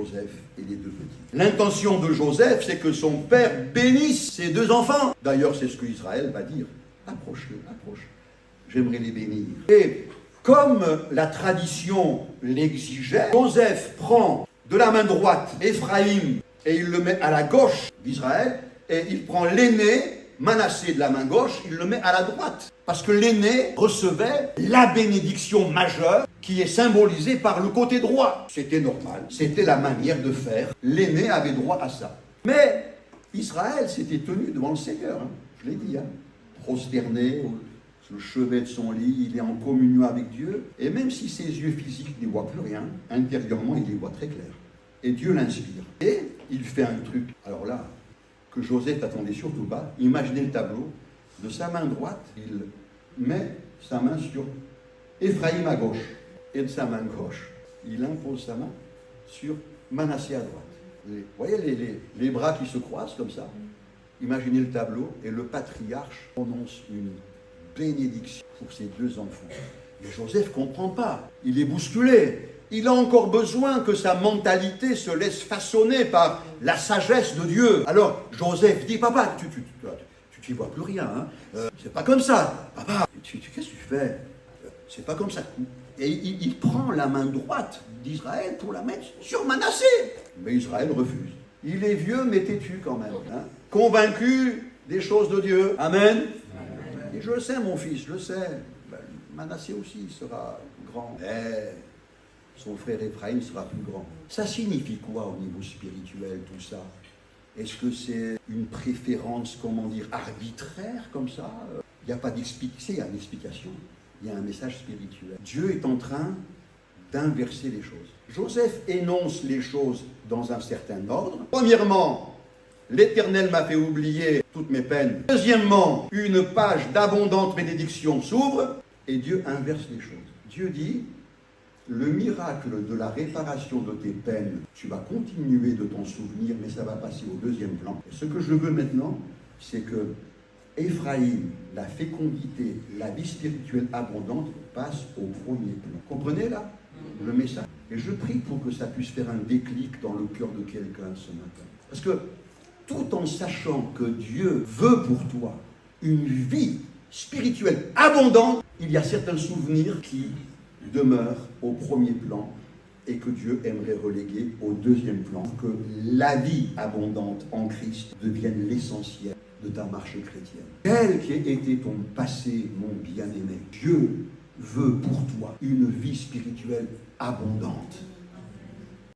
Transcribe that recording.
Joseph et les deux petits. L'intention de Joseph, c'est que son père bénisse ses deux enfants. D'ailleurs, c'est ce que Israël va dire. Approche-le, approche. J'aimerais les bénir. Et comme la tradition l'exigeait, Joseph prend de la main droite Éphraïm et il le met à la gauche d'Israël, et il prend l'aîné, Manassé, de la main gauche, il le met à la droite. Parce que l'aîné recevait la bénédiction majeure qui est symbolisée par le côté droit. C'était normal, c'était la manière de faire. L'aîné avait droit à ça. Mais Israël s'était tenu devant le Seigneur, je l'ai dit, prosterné sur le chevet de son lit, il est en communion avec Dieu. Et même si ses yeux physiques n'y voient plus rien, intérieurement il les voit très clair. Et Dieu l'inspire. Et il fait un truc, alors là, que Joseph n'attendait surtout pas. Imaginez le tableau. De sa main droite, il met sa main sur Éphraïm à gauche. Et de sa main gauche, il impose sa main sur Manassé à droite. Vous voyez les bras qui se croisent comme ça. Imaginez le tableau et le patriarche prononce une bénédiction pour ses deux enfants. Mais Joseph ne comprend pas. Il est bousculé. Il a encore besoin que sa mentalité se laisse façonner par la sagesse de Dieu. Alors Joseph dit, papa, tu n'y vois plus rien. C'est pas comme ça. Papa, qu'est-ce que tu fais? C'est pas comme ça. Et il prend la main droite d'Israël pour la mettre sur Manassé. Mais Israël refuse. Il est vieux mais têtu quand même. Convaincu des choses de Dieu. Amen. Et je le sais, mon fils, je le sais. Manassé aussi sera grand. Mais son frère Éphraïm sera plus grand. Ça signifie quoi au niveau spirituel, tout ça? Est-ce que c'est une préférence, arbitraire comme ça? Il n'y a pas d'explication, il y a une explication. Il y a un message spirituel. Dieu est en train d'inverser les choses. Joseph énonce les choses dans un certain ordre. Premièrement, l'Éternel m'a fait oublier toutes mes peines. Deuxièmement, une page d'abondante bénédiction s'ouvre et Dieu inverse les choses. Dieu dit, le miracle de la réparation de tes peines, tu vas continuer de t'en souvenir, mais ça va passer au deuxième plan. Et ce que je veux maintenant, c'est que Éphraïm, la fécondité, la vie spirituelle abondante passe au premier plan. Comprenez là le message? Et je prie pour que ça puisse faire un déclic dans le cœur de quelqu'un ce matin. Parce que tout en sachant que Dieu veut pour toi une vie spirituelle abondante, il y a certains souvenirs qui demeurent au premier plan et que Dieu aimerait reléguer au deuxième plan, que la vie abondante en Christ devienne l'essentiel de ta marche chrétienne. Quel qu'ait été ton passé, mon bien-aimé, Dieu veut pour toi une vie spirituelle abondante.